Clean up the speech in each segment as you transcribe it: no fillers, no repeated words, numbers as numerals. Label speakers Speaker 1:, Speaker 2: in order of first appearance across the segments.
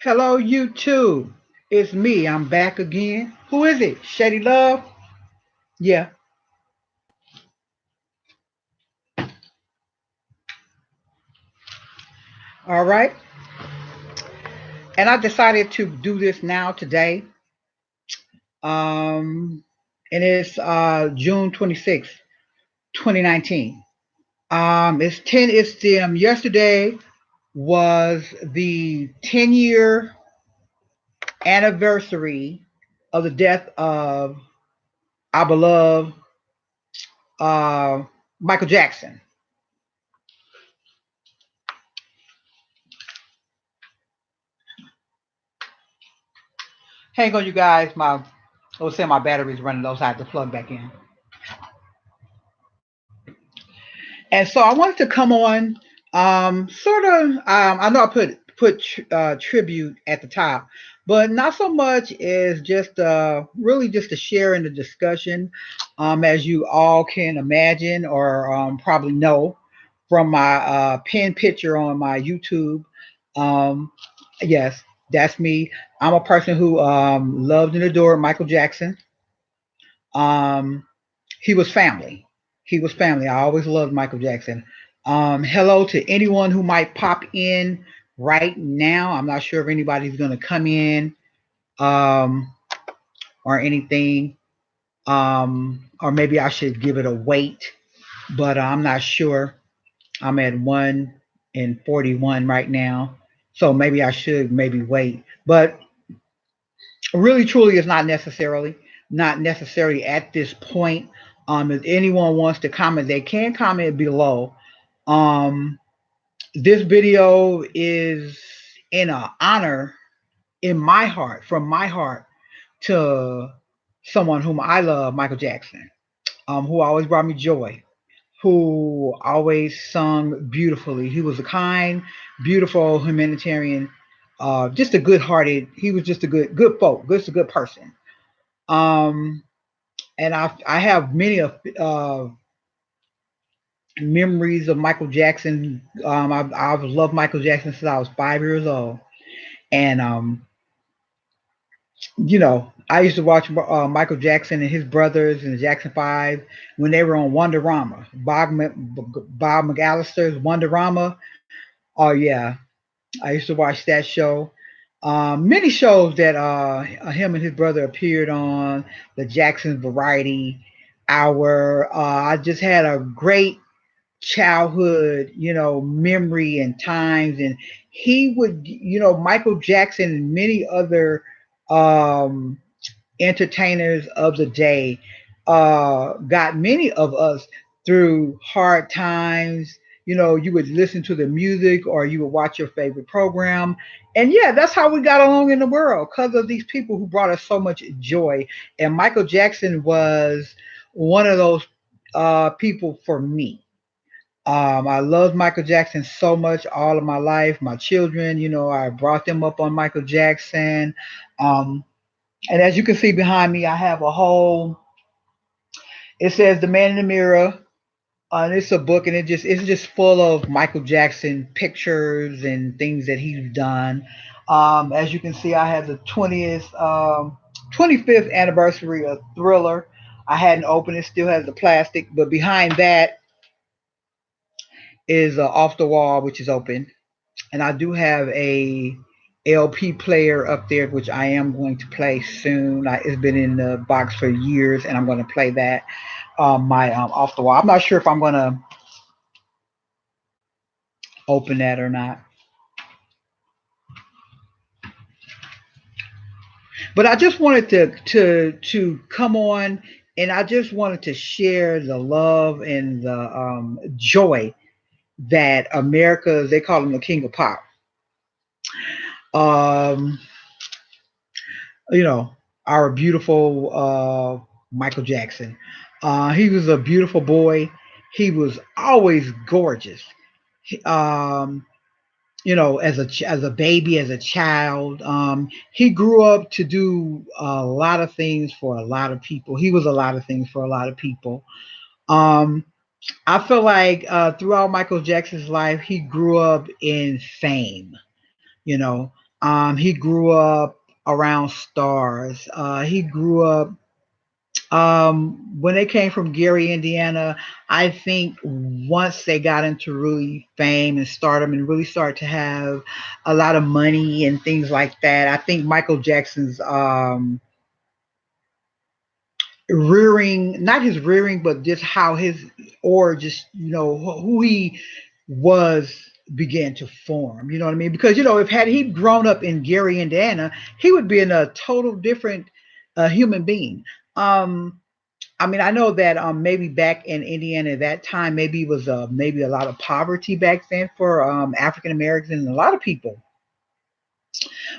Speaker 1: Hello, YouTube. It's me. I'm back again. Who is it? Shady Love? Yeah. All right. And I decided to do this now today. Um, and it's June 26th, 2019. Yesterday was the 10-year anniversary of the death of our beloved uh, Michael Jackson. Hang on, you guys. I was saying my battery's running low, so I have to plug back in. And so I wanted to come on, sort of. I know I put tribute at the top, but not so much as just really just to share in the discussion, as you all can imagine or probably know from my pin picture on my YouTube. Um, yes, that's me. I'm a person who loved and adored Michael Jackson. Um, he was family. He was family. I always loved Michael Jackson. Hello to anyone who might pop in right now. I'm not sure if anybody's going to come in um, or anything. Or maybe I should give it a wait, but I'm not sure. I'm at 1 and 41 right now. So maybe I should maybe wait. But really truly is not necessarily at this point. If anyone wants to comment, they can comment below. um this video is in a honor in my heart, from my heart, to someone whom I love, Michael Jackson, who always brought me joy, who always sung beautifully. He was a kind, beautiful humanitarian, just a good hearted. He was just a good folk, just a good person. um and I have many of memories of Michael Jackson. I've loved Michael Jackson since I was 5 years old, and I used to watch Michael Jackson and his brothers and the Jackson Five when they were on Wonderama. Bob McAllister's Wonderama. Oh yeah, I used to watch that show. Many shows that him and his brother appeared on, the Jackson Variety Hour. I just had a great childhood, memory and times. And he would, Michael Jackson and many other um, entertainers of the day got many of us through hard times. You would listen to the music or you would watch your favorite program. And yeah, that's how we got along in the world, because of these people who brought us so much joy. And Michael Jackson was one of those people for me. I loved Michael Jackson so much all of my life. My children, I brought them up on Michael Jackson. Um, and as you can see behind me, I have a whole. It says "The Man in the Mirror," and it's a book, and it's just full of Michael Jackson pictures and things that he's done. As you can see, I have the 25th anniversary of Thriller. I hadn't opened it; still has the plastic, but behind that is Off the Wall, which is open. And I do have a LP player up there, which I am going to play soon. It's been in the box for years, and I'm going to play that. My Off the Wall. I'm not sure if I'm going to open that or not, but I just wanted to come on, and I just wanted to share the love and the joy that America. They call him the King of Pop. Um, you know, our beautiful Michael Jackson. He was a beautiful boy. He was always gorgeous. Um, as a baby, as a child, he grew up to do a lot of things for a lot of people. He was a lot of things for a lot of people. Um, I feel like throughout Michael Jackson's life, he grew up in fame. You know, He grew up around stars. He grew up when they came from Gary, Indiana. I think once they got into really fame and stardom and really started to have a lot of money and things like that, I think Michael Jackson's rearing, not his rearing, but just how his, or just, who he was, began to form. You know what I mean? Because, if had he grown up in Gary, Indiana, he would be in a total different human being. I mean, I know that maybe back in Indiana at that time, maybe it was maybe a lot of poverty back then for African Americans and a lot of people.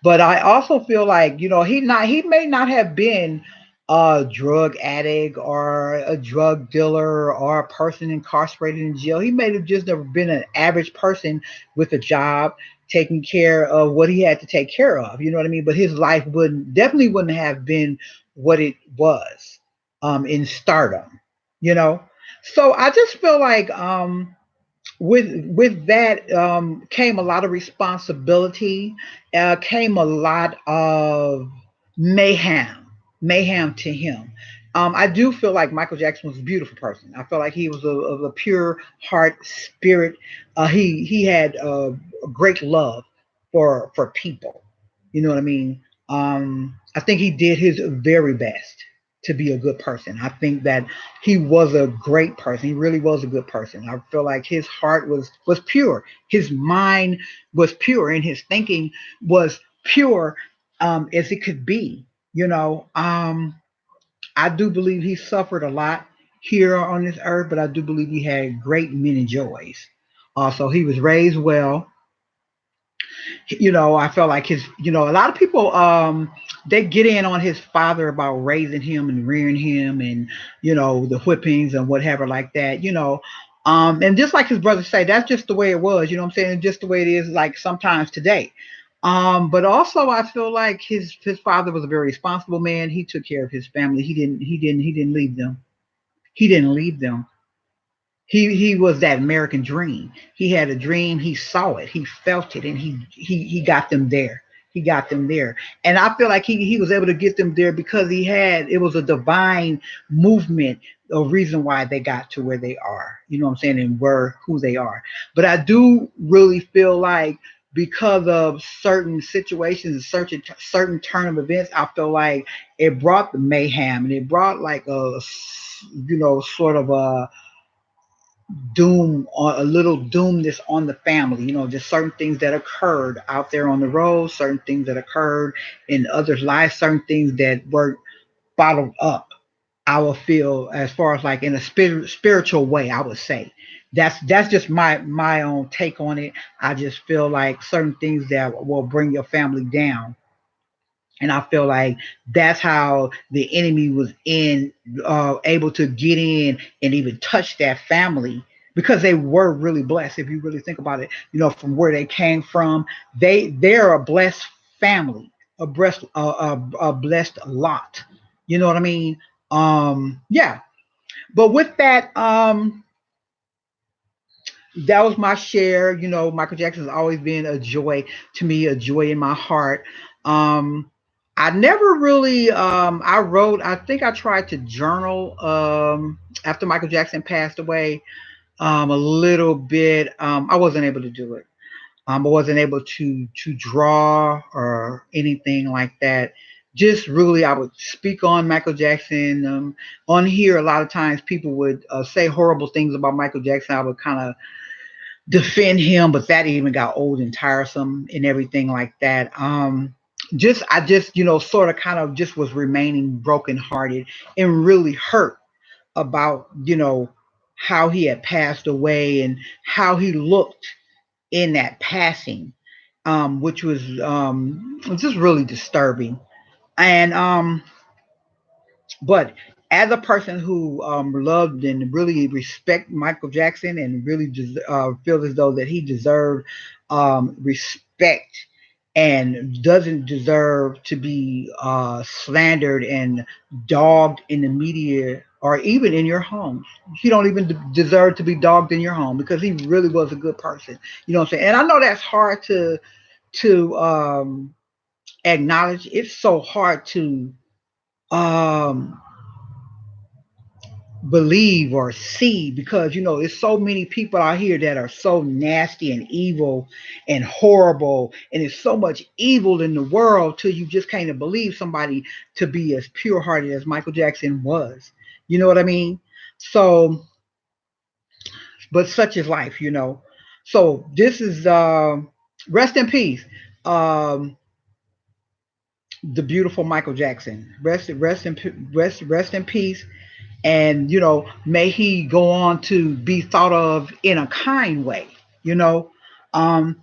Speaker 1: But I also feel like, he may not have been a drug addict or a drug dealer or a person incarcerated in jail. He may have just never been an average person with a job, taking care of what he had to take care of. You know what I mean? But his life wouldn't have been what it was in stardom. You know. So I just feel like with that came a lot of responsibility, came a lot of mayhem, mayhem to him. I do feel like Michael Jackson was a beautiful person. I feel like he was of a pure heart, spirit. He had a great love for people. You know what I mean? I think he did his very best to be a good person. I think that he was a great person. He really was a good person. I feel like his heart was pure. His mind was pure, and his thinking was pure as it could be. You know, I do believe he suffered a lot here on this earth, but I do believe he had great many joys. Also, he was raised well. I felt like a lot of people they get in on his father about raising him and rearing him, and the whippings and whatever like that. And just like his brother say, that's just the way it was. You know what I'm saying? Just the way it is, like sometimes today. But also I feel like his father was a very responsible man. He took care of his family. He didn't leave them. He didn't leave them. He was that American dream. He had a dream. He saw it. He felt it, and he got them there. He got them there, and I feel like he was able to get them there because it was a divine movement, a reason why they got to where they are. You know what I'm saying, and were who they are. But I do really feel like because of certain situations and certain turn of events, I feel like it brought the mayhem, and it brought like sort of a doom, or a little doomness on the family. Just certain things that occurred out there on the road, certain things that occurred in others' lives, certain things that were bottled up. I would feel, as far as like in a spiritual way, I would say that's just my own take on it. I just feel like certain things that will bring your family down, and I feel like that's how the enemy was able to get in and even touch that family, because they were really blessed. If you really think about it, from where they came from, they're a blessed family, a blessed lot. You know what I mean? Yeah. But with that, that was my share. Michael Jackson has always been a joy to me, a joy in my heart. Um, I never really, I think I tried to journal after Michael Jackson passed away a little bit. I wasn't able to do it. I wasn't able to draw or anything like that. Just really, I would speak on Michael Jackson. On here, a lot of times people would say horrible things about Michael Jackson. I would kind of defend him, but that even got old and tiresome and everything like that. I just, sort of kind of just was remaining brokenhearted and really hurt about, how he had passed away and how he looked in that passing, which was just really disturbing. And but as a person who loved and really respect Michael Jackson and really feels as though that he deserved respect and doesn't deserve to be slandered and dogged in the media or even in your home. He don't even deserve to be dogged in your home because he really was a good person. You know what I'm saying? And I know that's hard to acknowledge. It's so hard to um believe or see, because there's so many people out here that are so nasty and evil and horrible, and there's so much evil in the world till you just can't believe somebody to be as pure hearted as Michael Jackson was. You know what I mean? So, but such is life. So this is rest in peace. um the beautiful Michael Jackson. Rest in peace. And may he go on to be thought of in a kind way. you know um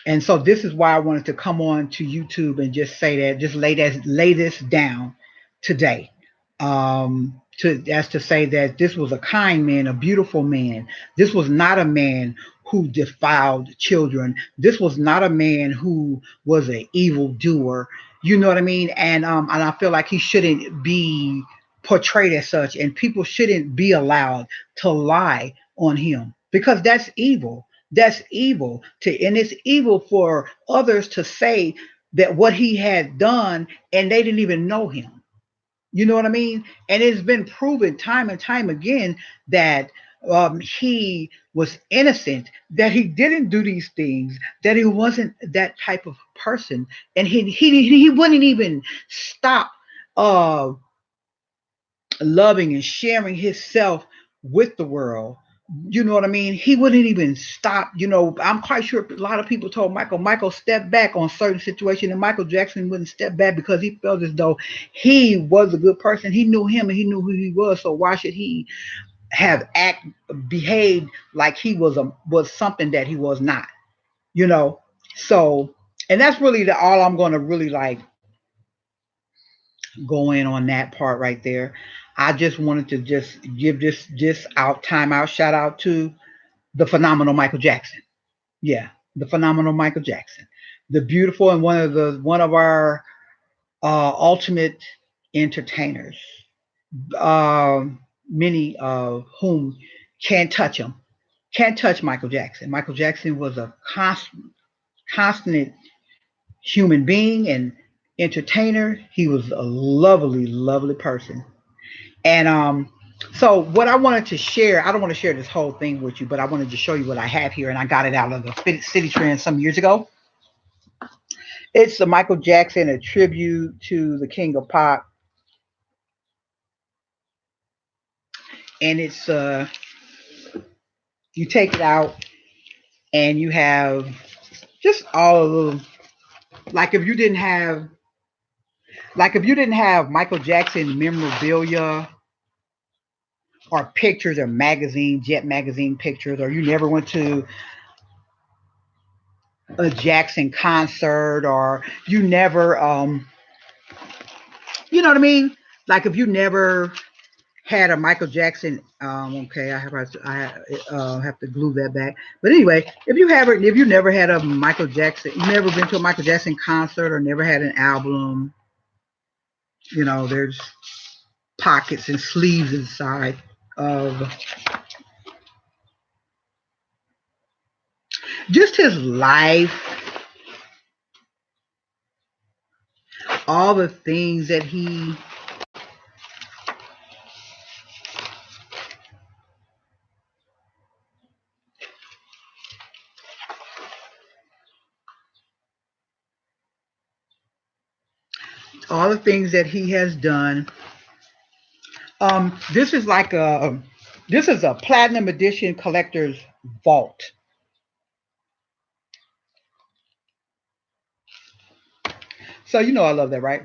Speaker 1: and so this is why I wanted to come on to YouTube and just say that, just lay this down today. To As to say that this was a kind man, a beautiful man. This was not a man who defiled children. This was not a man who was an evil doer. You know what I mean? And I feel like he shouldn't be portrayed as such, and people shouldn't be allowed to lie on him, because that's evil. That's evil. And it's evil for others to say that what he had done and they didn't even know him. You know what I mean? And it's been proven time and time again that he was innocent, that he didn't do these things, that he wasn't that type of person, and he wouldn't even stop uh, loving and sharing himself with the world. You know what I mean? He wouldn't even stop. I'm quite sure a lot of people told Michael step back on certain situations, and Michael Jackson wouldn't step back because he felt as though he was a good person. He knew him and he knew who he was. So why should he have behaved like he was something that he was not? You know. So, and that's really all I'm going to really like go in on that part right there. I just wanted to just give this just out time out shout out to the phenomenal Michael Jackson. Yeah, the phenomenal Michael Jackson, the beautiful, and one of our ultimate entertainers. Many of whom can't touch him, can't touch Michael Jackson. Michael Jackson was a constant human being and entertainer. He was a lovely, lovely person. And so what I wanted to share, I don't want to share this whole thing with you, but I wanted to show you what I have here, and I got it out of the City Trend some years ago. It's the Michael Jackson, a tribute to the King of Pop, and it's you take it out and you have just all of the, like if you didn't have Michael Jackson memorabilia or pictures or magazine, Jet magazine pictures, or you never went to a Jackson concert, or you never you know what I mean? Like if you never had a Michael Jackson, okay, have to glue that back. But anyway, if you never had a Michael Jackson, you never been to a Michael Jackson concert or never had an album, there's pockets and sleeves inside of just his life, all the things that he has done. This is like this is a platinum edition collector's vault. So I love that, right?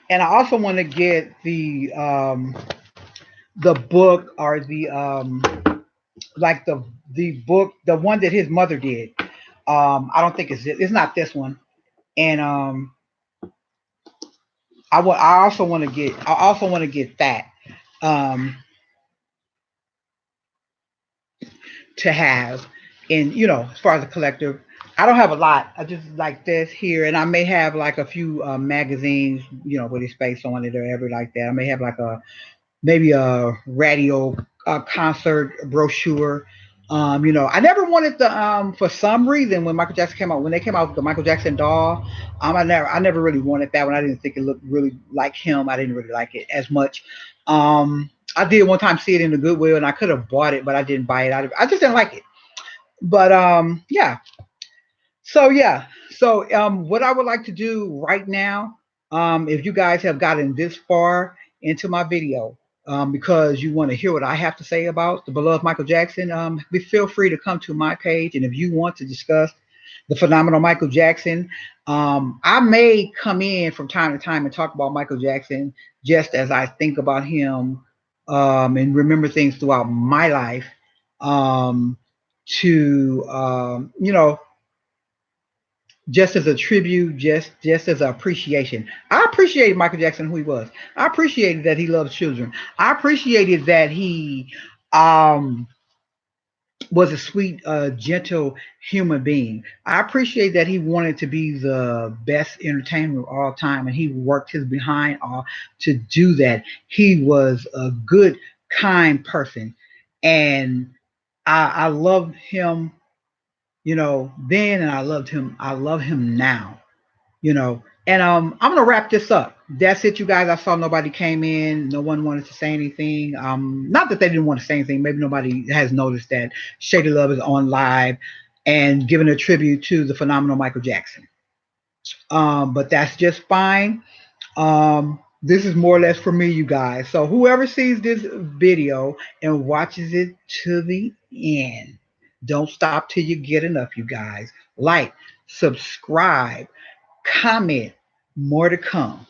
Speaker 1: And I also want to get the book, or the like the book, the one that his mother did. I don't think it's not this one. And I also want to get that um to have in, as far as a collector. I don't have a lot. I just like this here, and I may have like a few magazines, with his face on it or ever like that. I may have like maybe a radio concert brochure, I never wanted the for some reason when Michael Jackson came out, when they came out with the Michael Jackson doll, I never really wanted that one. I didn't think it looked really like him. I didn't really like it as much. I did one time see it in the Goodwill, and I could have bought it, but I didn't buy it. I just didn't like it. But yeah. So yeah. So what I would like to do right now, if you guys have gotten this far into my video, because you want to hear what I have to say about the beloved Michael Jackson, feel free to come to my page, and if you want to discuss the phenomenal Michael Jackson, I may come in from time to time and talk about Michael Jackson just as I think about him, and remember things throughout my life, um, to just as a tribute, just as an appreciation. I appreciated Michael Jackson who he was. I appreciated that he loved children. I appreciated that he um was a sweet, gentle human being. I appreciate that he wanted to be the best entertainer of all time, and he worked his behind off to do that. He was a good, kind person, and I loved him, then, and I loved him. I love him now. And I'm gonna wrap this up. That's it, you guys. I saw nobody came in. No one wanted to say anything. Not that they didn't want to say anything. Maybe nobody has noticed that Shady Love is on live and giving a tribute to the phenomenal Michael Jackson. But that's just fine. This is more or less for me, you guys. So whoever sees this video and watches it to the end, don't stop till you get enough, you guys. Like, subscribe, comment, more to come.